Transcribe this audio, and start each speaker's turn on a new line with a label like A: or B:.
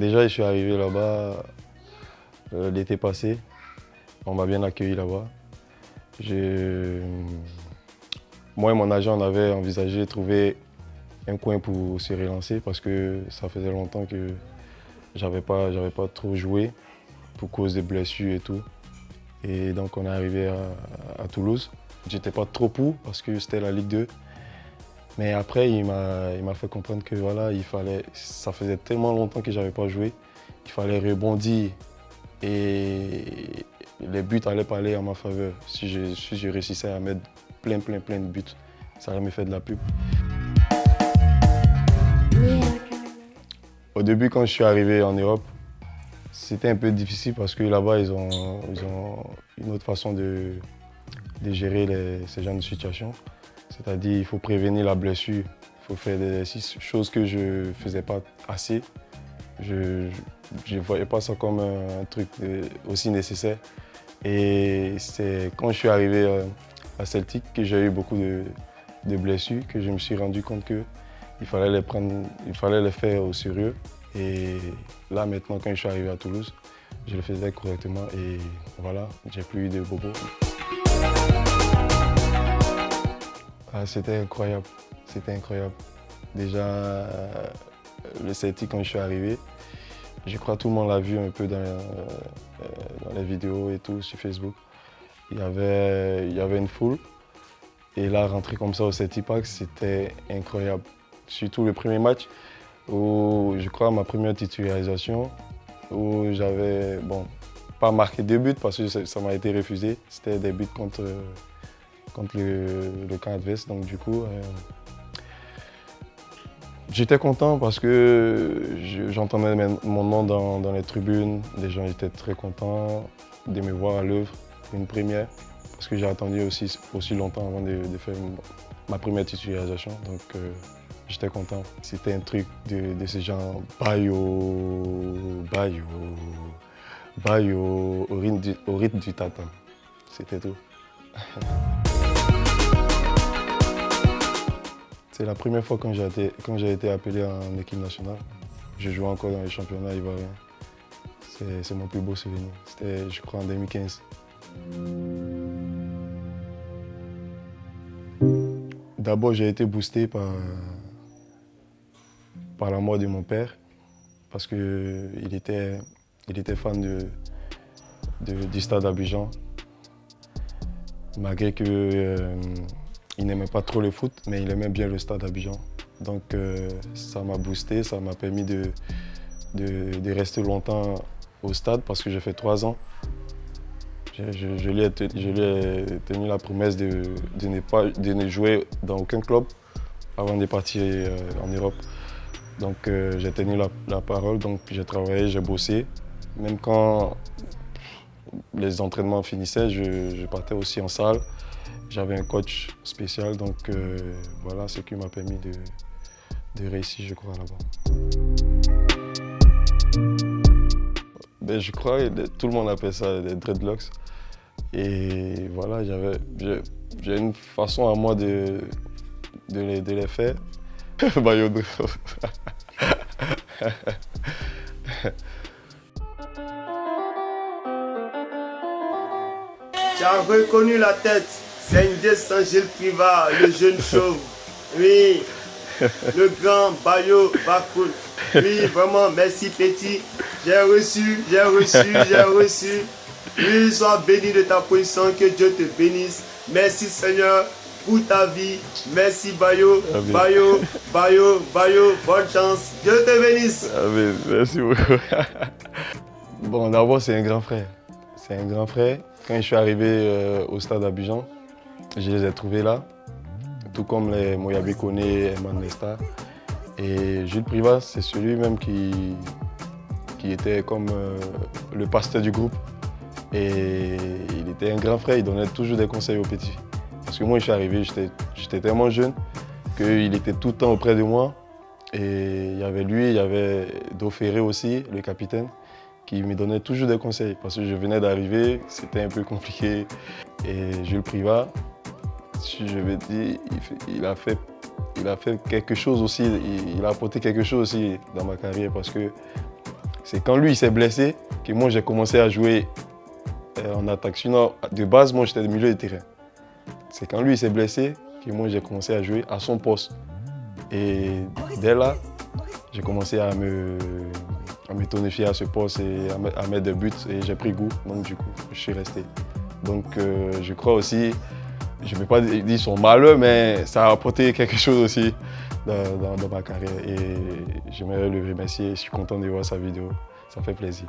A: Déjà, je suis arrivé là-bas l'été passé. On m'a bien accueilli là-bas. Moi et mon agent, on avait envisagé de trouver un coin pour se relancer parce que ça faisait longtemps que j'avais pas trop joué pour cause des blessures et tout. Et donc on est arrivé à Toulouse. J'étais pas trop pour parce que c'était la Ligue 2. Mais après, il m'a fait comprendre que voilà, ça faisait tellement longtemps que j'avais pas joué, il fallait rebondir et les buts allaient parler en ma faveur. Si je réussissais à mettre plein de buts, ça allait me faire de la pub. Au début, quand je suis arrivé en Europe, c'était un peu difficile parce que là-bas, ils ont une autre façon de gérer ces genres de situations. C'est-à-dire qu'il faut prévenir la blessure, il faut faire des exercices, chose que je ne faisais pas assez. Je ne voyais pas ça comme un truc aussi nécessaire. Et c'est quand je suis arrivé à Celtic que j'ai eu beaucoup de blessures, que je me suis rendu compte qu'il fallait les faire au sérieux. Et là, maintenant, quand je suis arrivé à Toulouse, je le faisais correctement et voilà, j'ai plus eu de bobos. Ah, c'était incroyable, c'était incroyable. Déjà, le Celtic, quand je suis arrivé, je crois que tout le monde l'a vu un peu dans les vidéos et tout, sur Facebook. Il y avait une foule. Et là, rentrer comme ça au Celtic Park, c'était incroyable. Surtout le premier match, où je crois ma première titularisation, où j'avais, pas marqué 2 buts parce que ça m'a été refusé. C'était des buts contre le camp adverse. Donc du coup, j'étais content parce que j'entendais mon nom dans les tribunes. Les gens étaient très contents de me voir à l'œuvre pour une première. Parce que j'ai attendu aussi longtemps avant de faire ma première titularisation. Donc j'étais content. C'était un truc de ces gens Bayo, au rythme du tatame. C'était tout. C'est la première fois quand j'ai été appelé en équipe nationale. Je jouais encore dans les championnats ivoiriens. C'est mon plus beau souvenir. C'était, je crois, en 2015. D'abord, j'ai été boosté par la mort de mon père, parce qu'il était fan du stade d'Abidjan. Malgré qu'il n'aimait pas trop le foot, mais il aimait bien le stade d'Abidjan. Donc ça m'a boosté, ça m'a permis de rester longtemps au stade parce que j'ai fait 3 ans. Je lui ai tenu la promesse de ne jouer dans aucun club avant de partir en Europe. Donc j'ai tenu la parole, donc j'ai travaillé, j'ai bossé. Même quand les entraînements finissaient, je partais aussi en salle. J'avais un coach spécial, donc voilà ce qui m'a permis de réussir, je crois, là-bas. Ben, je crois que tout le monde appelle ça des dreadlocks. Et voilà, j'ai une façon à moi de les faire. Bayo.
B: Tu as reconnu la tête, c'est une descente Gilles Privat, le jeune chauve. Oui, le grand Bayo Bakoul. Oui, vraiment, merci petit. J'ai reçu. Oui, sois béni de ta position, que Dieu te bénisse. Merci Seigneur pour ta vie. Merci Bayo. Amen. Bayo, bonne chance. Dieu te bénisse.
A: Amen. Merci beaucoup. Bon, d'abord, c'est un grand frère. C'est un grand frère. Quand je suis arrivé au stade d'Abidjan, je les ai trouvés là, tout comme les Moyabe Kone, Eman Nesta. Et Jules Privat, c'est celui-même qui était comme le pasteur du groupe. Et il était un grand frère, il donnait toujours des conseils aux petits. Parce que moi, je suis arrivé, j'étais tellement jeune qu'il était tout le temps auprès de moi. Et il y avait lui, il y avait Do Ferré aussi, le capitaine, qui me donnait toujours des conseils. Parce que je venais d'arriver, c'était un peu compliqué. Et Jules Privat, si je veux dire, il a fait quelque chose aussi, il a apporté quelque chose aussi dans ma carrière parce que C'est quand lui il s'est blessé que moi j'ai commencé à jouer en attaque. Sinon, de base, moi j'étais de milieu de terrain. C'est quand lui il s'est blessé que moi j'ai commencé à jouer à son poste. Et dès là, j'ai commencé à me tonifier à ce poste et à mettre des buts et j'ai pris goût. Donc du coup, je suis resté. Donc je crois aussi, je ne vais pas dire son malheur, mais ça a apporté quelque chose aussi dans ma carrière. Et j'aimerais le remercier. Je suis content de voir sa vidéo. Ça fait plaisir.